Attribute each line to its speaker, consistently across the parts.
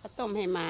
Speaker 1: ข้าวต้มให้หมา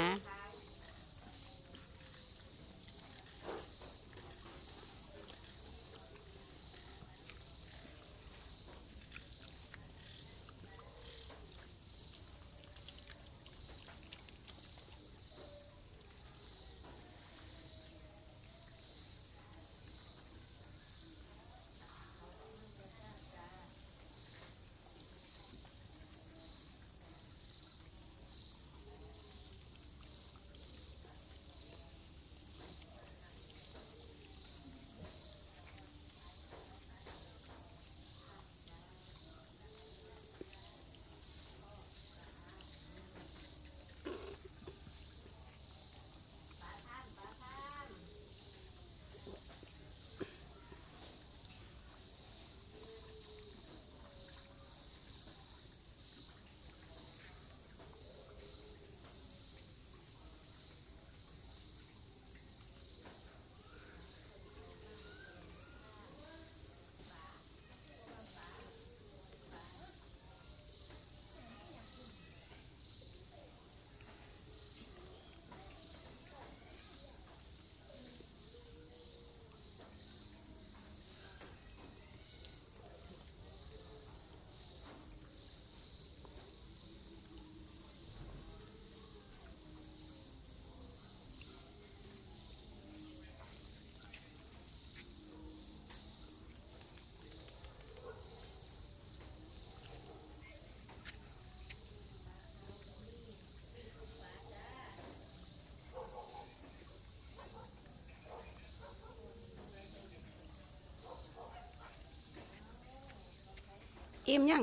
Speaker 1: อิ่มยัง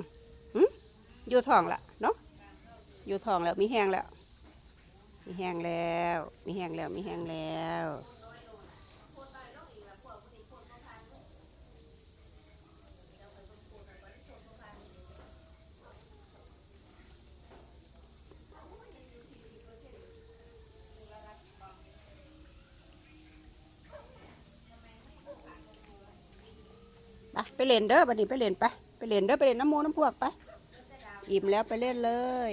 Speaker 1: อยู่ท้องละเนาะอยู่ท้องแล้วมีแห้งแล้วมีแห้งแล้วมีแห้งแล้วมีแห้งแล้วไปเล่นเด้อบัดนี้ไปเล่นไปเล่นเด้อไปเล่นน้ำมูน้ำพวกไปอิ่มแล้วไปเล่นเลย